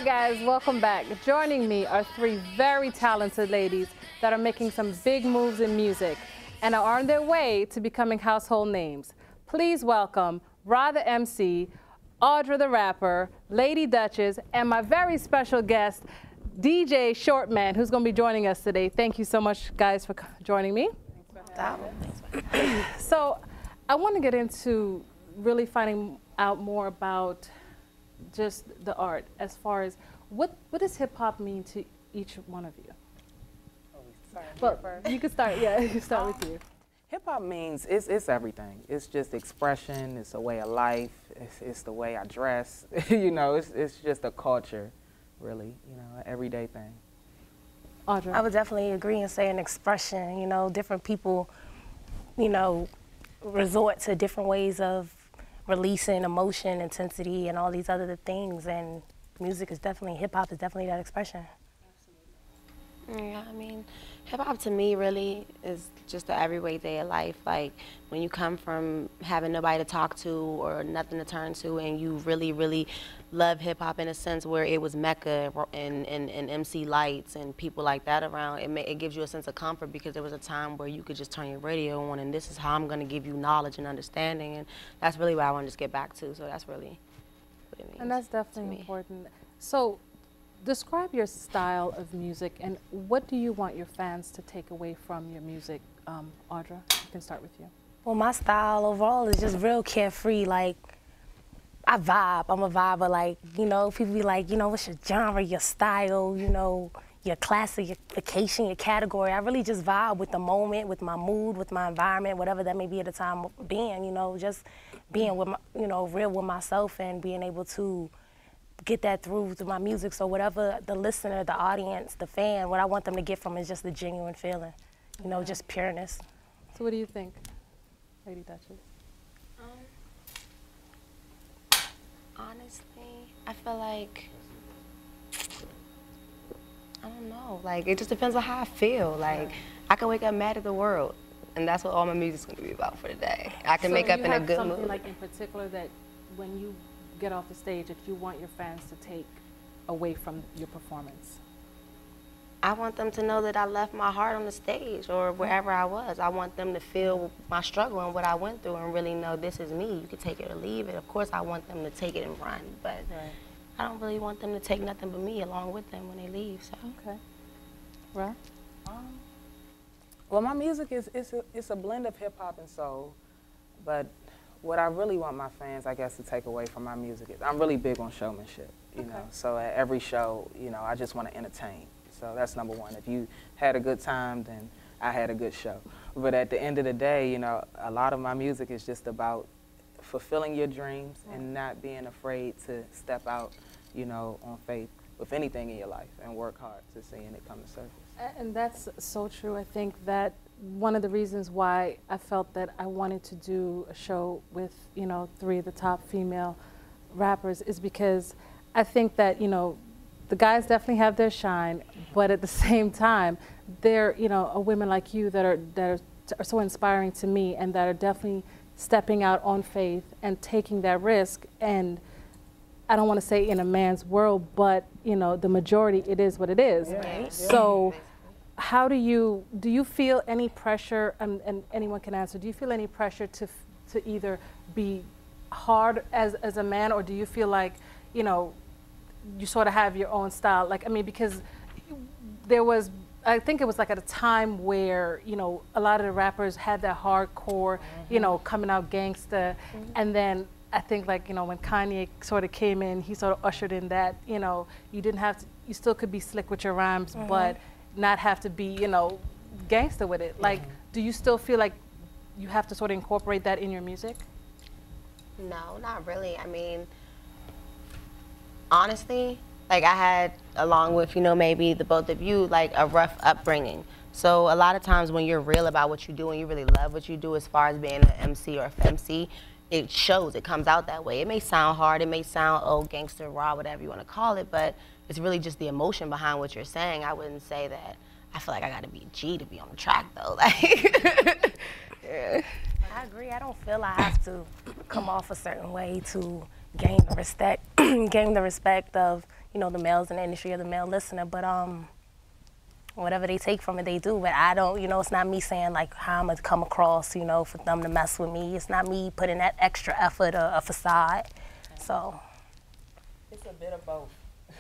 right, guys, welcome back. Joining me are three very talented ladies that are making some big moves in music and are on their way to becoming household names. Please welcome RatheMc, Audra the rapper, Lady Dutchess, and my very special guest, DJ Shortman, who's going to be joining us today. Thank you so much, guys, for joining me. So I want to get into really finding out more about just the art, as far as what does hip hop mean to each one of you? Well, you could start. Yeah, you can start with you. Hip hop means it's everything. It's just expression. It's a way of life. It's the way I dress. You know, it's just a culture, really. You know, an everyday thing. Audra, I would definitely agree and say an expression. You know, different people, you know, resort to different ways of releasing emotion, intensity, and all these other things, and music is definitely, hip-hop is definitely that expression. Yeah, I mean, hip-hop to me really is just the everyday day of life. Like, when you come from having nobody to talk to or nothing to turn to, and you really, really love hip-hop in a sense where it was Mecca and MC Lights and people like that around, it gives you a sense of comfort, because there was a time where you could just turn your radio on and this is how I'm going to give you knowledge and understanding, and that's really what I want to just get back to. So that's really what it means. And that's definitely important. So describe your style of music, and what do you want your fans to take away from your music? Audra, I can start with you. Well, my style overall is just real carefree. Like, I vibe. I'm a viber. Like, you know, people be like, you know, what's your genre, your style, you know, your classification, your category. I really just vibe with the moment, with my mood, with my environment, whatever that may be at the time being, you know, just being with my, you know, real with myself and being able to get that through my music. So whatever the listener, the audience, the fan, what I want them to get from is just the genuine feeling, you know, just pureness. So what do you think, Lady Dutchess? Honestly, I feel like, I don't know, like, it just depends on how I feel. Like, I can wake up mad at the world, and that's what all my music's gonna be about for the day. I can make up in a good mood. Something like in particular that when you get off the stage, that you want your fans to take away from your performance? I want them to know that I left my heart on the stage or wherever I was. I want them to feel my struggle and what I went through and really know this is me. You can take it or leave it. Of course, I want them to take it and run, but I don't really want them to take nothing but me along with them when they leave. So. Okay. Right. Well, my music it's a blend of hip hop and soul, but what I really want my fans, I guess, to take away from my music is I'm really big on showmanship. You know, so at every show, you know, I just want to entertain. So that's number one. If you had a good time, then I had a good show. But at the end of the day, you know, a lot of my music is just about fulfilling your dreams and not being afraid to step out, you know, on faith with anything in your life and work hard to seeing it come to surface. And that's so true. I think that one of the reasons why I felt that I wanted to do a show with, you know, three of the top female rappers is because I think that, you know, the guys definitely have their shine, but at the same time, they're, you know, women like you that are so inspiring to me, and that are definitely stepping out on faith and taking that risk. And I don't want to say in a man's world, but, you know, the majority, it is what it is. Right. So how do you feel any pressure, and anyone can answer, do you feel any pressure to either be hard as a man, or do you feel like, you know, you sort of have your own style? Like, I mean, because there was, I think it was like at a time where, you know, a lot of the rappers had that hardcore, you know, coming out gangsta, and then I think, like, you know, when Kanye sort of came in, he sort of ushered in that, you know, you didn't have to, you still could be slick with your rhymes, but not have to be, you know, gangster with it. Like, do you still feel like you have to sort of incorporate that in your music? No, not really. I mean, honestly, like, I had, along with, you know, maybe the both of you, like a rough upbringing. So a lot of times when you're real about what you do and you really love what you do, as far as being an MC or a MC, it shows, it comes out that way. It may sound hard, it may sound, oh, gangster, raw, whatever you want to call it, but it's really just the emotion behind what you're saying. I wouldn't say that I feel like I got to be a G to be on the track, though. Like, I agree. I don't feel I have to come off a certain way to gain the respect, gain the respect of, you know, the males in the industry or the male listener. But whatever they take from it, they do. But I don't, you know, it's not me saying like how I'm gonna come across, you know, for them to mess with me. It's not me putting that extra effort or a facade. So it's a bit of both.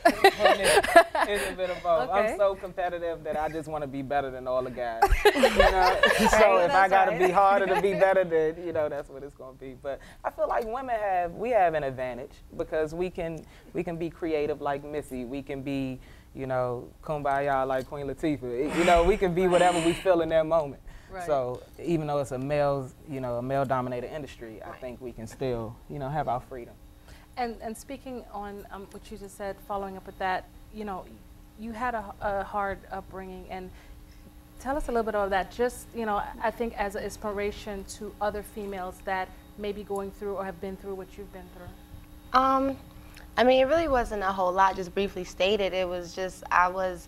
It's a bit of both. Okay. I'm so competitive that I just want to be better than all the guys. You know? So if I got to be harder to be better, then, you know, that's what it's going to be. But I feel like women have an advantage because we can be creative like Missy. We can be, you know, kumbaya like Queen Latifah. You know, we can be whatever we feel in that moment. Right. So even though it's a male-dominated industry, I think we can still, you know, have our freedom. And speaking on what you just said, following up with that, you know, you had a hard upbringing, and tell us a little bit of that. Just, you know, I think as an inspiration to other females that may be going through or have been through what you've been through. I mean, it really wasn't a whole lot, just briefly stated. It was just, I was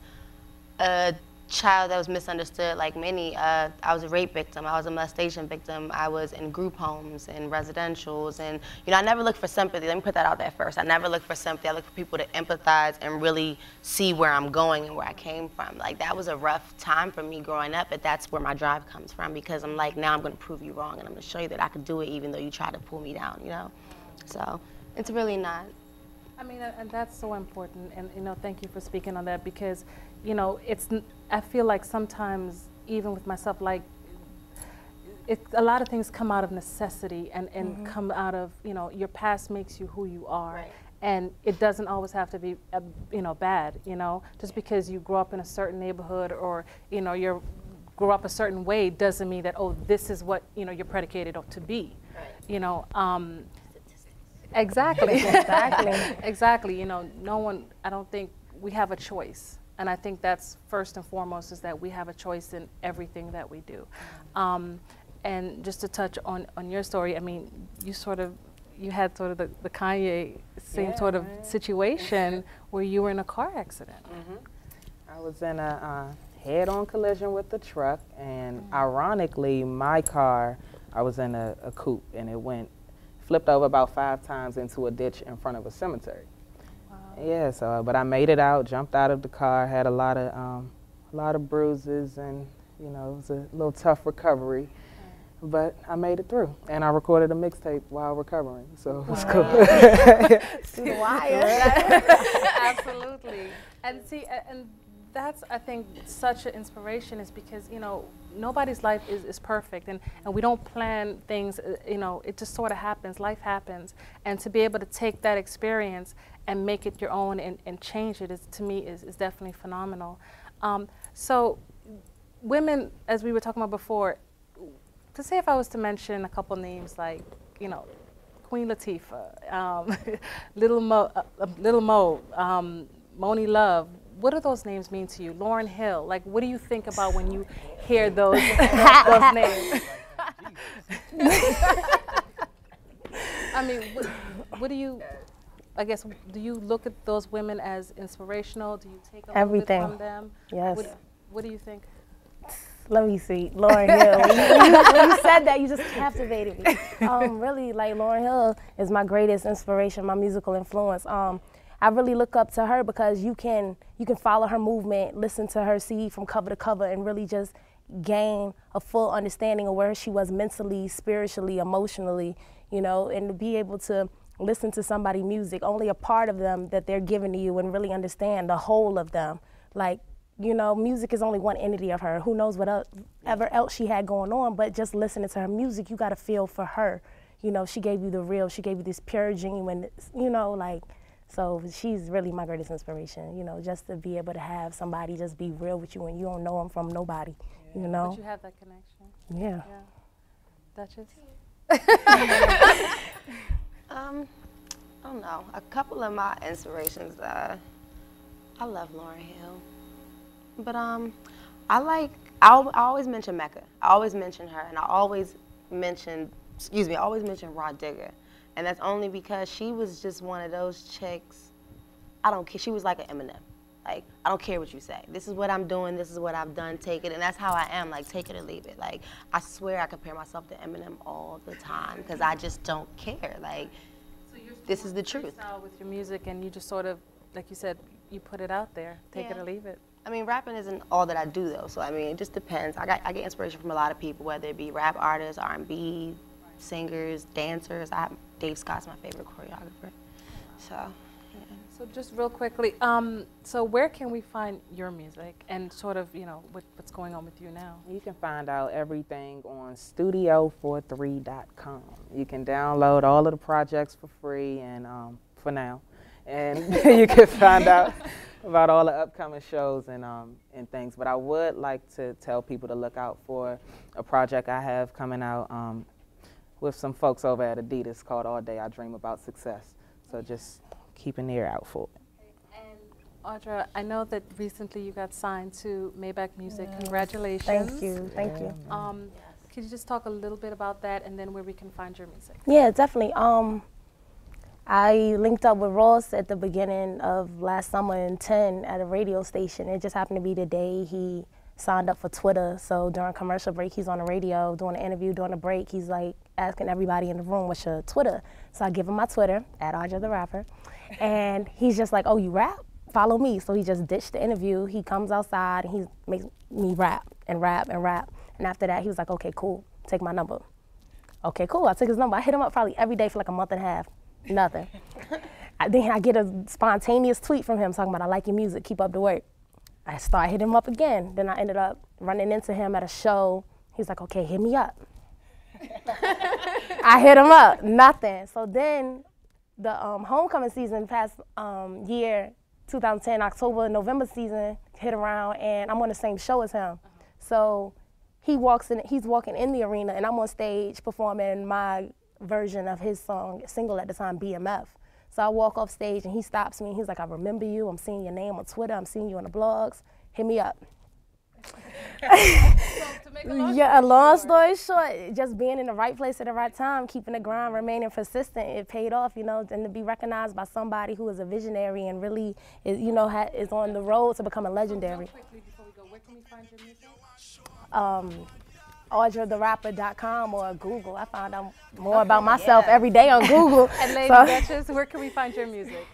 a child that was misunderstood like many. I was a rape victim, I was a molestation victim, I was in group homes and residentials, and you know, I never looked for sympathy. Let me put that out there first. I never looked for sympathy. I looked for people to empathize and really see where I'm going and where I came from. Like, that was a rough time for me growing up, but that's where my drive comes from, because I'm like, now I'm gonna prove you wrong, and I'm gonna show you that I could do it even though you try to pull me down, you know? So it's really not. I mean, and that's so important, and you know, thank you for speaking on that, because you know, I feel like sometimes, even with myself, like, a lot of things come out of necessity and come out of, you know, your past makes you who you are. Right. And it doesn't always have to be, you know, bad, you know, just because you grow up in a certain neighborhood or, you know, you grow up a certain way doesn't mean that, oh, this is what, you know, you're predicated to be, right. You know. Exactly. Exactly. You know, no one, I don't think we have a choice. And I think that's first and foremost, is that we have a choice in everything that we do. And just to touch on your story, I mean, you had sort of the Kanye same sort of situation where you were in a car accident. I was in a head-on collision with the truck, and ironically, my car, I was in a coupe, and it flipped over about 5 times into a ditch in front of a cemetery. Yeah, so but I made it out, jumped out of the car, had a lot of bruises, and you know, it was a little tough recovery, but I made it through, and I recorded a mixtape while recovering, so it was cool. Through the wire. Absolutely, and see, and that's, I think, such an inspiration, is because, you know, nobody's life is perfect, and we don't plan things, you know, it just sort of happens, life happens, and to be able to take that experience and make it your own and change it, to me, is definitely phenomenal. So women, as we were talking about before, to say if I was to mention a couple names like, you know, Queen Latifah, Little Mo, Moni Love, what do those names mean to you? Lauryn Hill, like, what do you think about when you hear those names? I mean, what do you, I guess, do you look at those women as inspirational? Do you take a little bit from them? Yes. What do you think? Let me see, Lauryn Hill. When you said that, you just captivated me. Really, like, Lauryn Hill is my greatest inspiration, my musical influence. I really look up to her because you can follow her movement, listen to her CD from cover to cover, and really just gain a full understanding of where she was mentally, spiritually, emotionally, you know, and to be able to listen to somebody's music, only a part of them that they're giving to you, and really understand the whole of them. Like, you know, music is only one entity of her. Who knows what ever else she had going on, but just listening to her music, you got to feel for her. You know, she gave you the real, she gave you this pure, genuine, you know, like, so she's really my greatest inspiration, you know, just to be able to have somebody just be real with you and you don't know them from nobody, you know. But you have that connection. Yeah. Dutchess? I don't know. A couple of my inspirations, I love Lauryn Hill. But I always mention Mecca. I always mention her, and I always mention Rah Digga. And that's only because she was just one of those chicks, I don't care, she was like an Eminem. Like, I don't care what you say. This is what I'm doing, this is what I've done, take it. And that's how I am, like, take it or leave it. Like, I swear I compare myself to Eminem all the time because I just don't care. Like, so this is the truth. Freestyle with your music, and you just sort of like you said, you put it out there, take it Yeah. or leave it. I mean, rapping isn't all that I do though. So I mean, it just depends. I get inspiration from a lot of people, whether it be rap artists, R&B, singers, dancers. Dave Scott's my favorite choreographer. So. Yeah. So just real quickly, so where can we find your music and sort of, you know, what's going on with you now? You can find out everything on studio43.com. You can download all of the projects for free and for now. And you can find out about all the upcoming shows and things. But I would like to tell people to look out for a project I have coming out with some folks over at Adidas called All Day I Dream About Success. So just keep an ear out for it. And Audra, I know that recently you got signed to Maybach Music. Congratulations. Thank you, thank you. Could you just talk a little bit about that and then where we can find your music? Yeah, definitely. I linked up with Ross at the beginning of last summer in 10 at a radio station. It just happened to be the day he signed up for Twitter. So during commercial break, he's on the radio doing an interview. During the break, he's like asking everybody in the room, what's your Twitter? So I give him my Twitter, at Audra the Rapper. And he's just like, oh, you rap? Follow me. So he just ditched the interview. He comes outside and he makes me rap and rap and rap. And after that, he was like, okay, cool, take my number. Okay, cool, I took his number. I hit him up probably every day for like a month and a half. Nothing. Then I get a spontaneous tweet from him talking about, I like your music, keep up the work. I start hitting him up again. Then I ended up running into him at a show. He's like, okay, hit me up. I hit him up, nothing. So then the homecoming season past year, 2010, October, November season hit around and I'm on the same show as him. So he's walking in the arena and I'm on stage performing my version of his single at the time, BMF. So I walk off stage and he stops me and he's like, I remember you, I'm seeing your name on Twitter, I'm seeing you on the blogs, hit me up. Yeah, a long story short, just being in the right place at the right time, keeping the grind, remaining persistent, it paid off, you know, and to be recognized by somebody who is a visionary and really, is, you know, is on the road to becoming legendary. Quickly before we go, where can we find your music? AudraTheRapper.com or Google. I found out more about myself every day on Google. And Lady Dutchess, where can we find your music?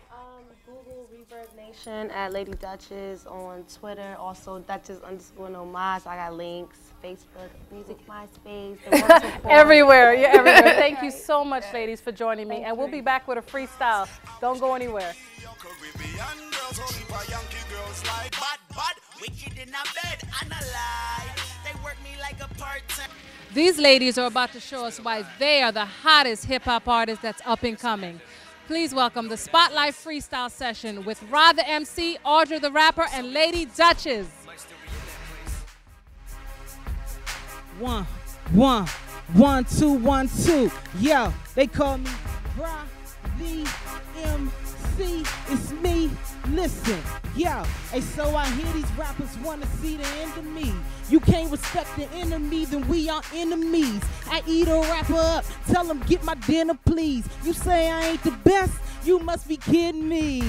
Google Reverb Nation at Lady Dutchess on Twitter. Also Dutchess_nomage. I got links. Facebook, music, MySpace. Everywhere, you're everywhere. Thank you so much, ladies, for joining me. And we'll be back with a freestyle. Don't go anywhere. These ladies are about to show us why they are the hottest hip-hop artists that's up and coming. Please welcome the Spotlight Freestyle Session with RatheMc, Audra the Rapper, and Lady Dutchess. 1, 1, 1, 2, 1, 2. Yo, they call me RatheMc. It's me. Listen, yo, hey, so I hear these rappers wanna see the end of me. You can't respect the enemy, then we are enemies. I eat a rapper up, tell him get my dinner, please. You say I ain't the best, you must be kidding me.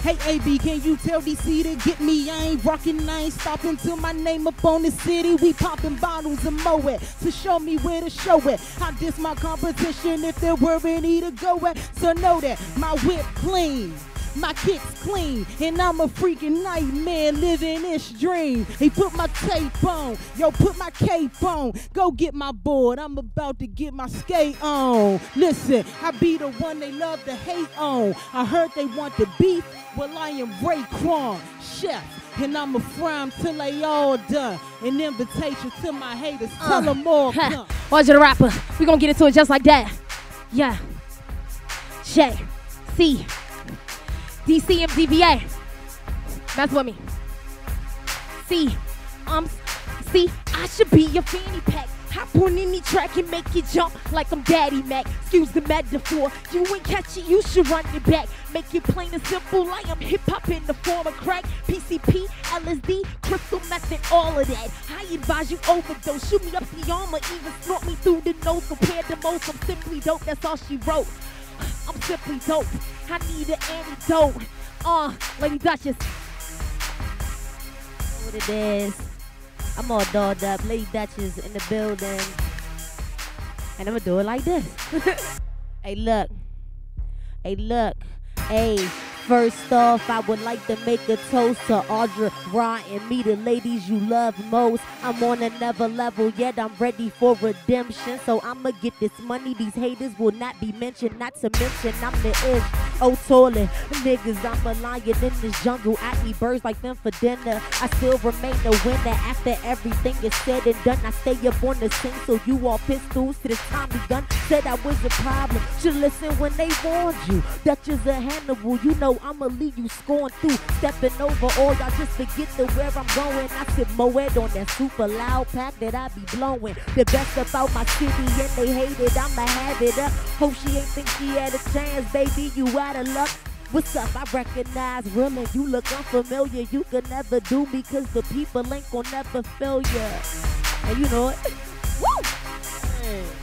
Hey, AB, can you tell DC to get me? I ain't rockin', I ain't stopping till my name up on the city. We popping bottles and mow it to show me where to show it. I diss my competition if there were any to go at. So know that my whip clean. My kick's clean, and I'm a freaking nightmare living this dream. Hey, put my tape on, yo, put my cape on. Go get my board, I'm about to get my skate on. Listen, I be the one they love to hate on. I heard they want the beef, well I am Raekwon, chef. And I'ma fry 'em till they all done. An invitation to my haters, tell them all come. Audra the Rapper, we gonna get into it just like that. Yeah. J, C, DC, MDVA. That's what me. See, see, I should be your fanny pack. Hop on any track and make you jump like I'm Daddy Mac. Excuse the metaphor, you ain't catch it, you should run it back. Make it plain and simple, like I'm hip-hop in the form of crack. PCP, LSD, crystal meth and all of that. I advise you overdose, shoot me up the arm or even snort me through the nose. Compared to most, I'm simply dope, that's all she wrote. I'm simply dope, I need an antidote. Lady Dutchess. What it is, I'm all dolled up, Lady Dutchess in the building. And I'ma do it like this. Hey look, hey, First off, I would like to make a toast to Audra, Ra, and me, the ladies you love most. I'm on another level, yet I'm ready for redemption. So I'ma get this money, these haters will not be mentioned. Not to mention I'm the ish, oh toilet. Niggas, I'm a lion in this jungle. I eat birds like them for dinner. I still remain a winner after everything is said and done. I stay up on the scene, so you all pistols to the Tommy gun. Said I was a problem, should listen when they warned you. Dutchess a Hannibal, you know I'ma leave you scorned through. Stepping over all y'all just to get to where I'm going. I sit Moet on that super loud pack that I be blowing. The best about my city and they hate it, I'ma have it up. Hope she ain't think she had a chance, baby, you out of luck. What's up? I recognize real and you look unfamiliar. You could never do me cause the people ain't gon' never feel ya. And you know it. Woo!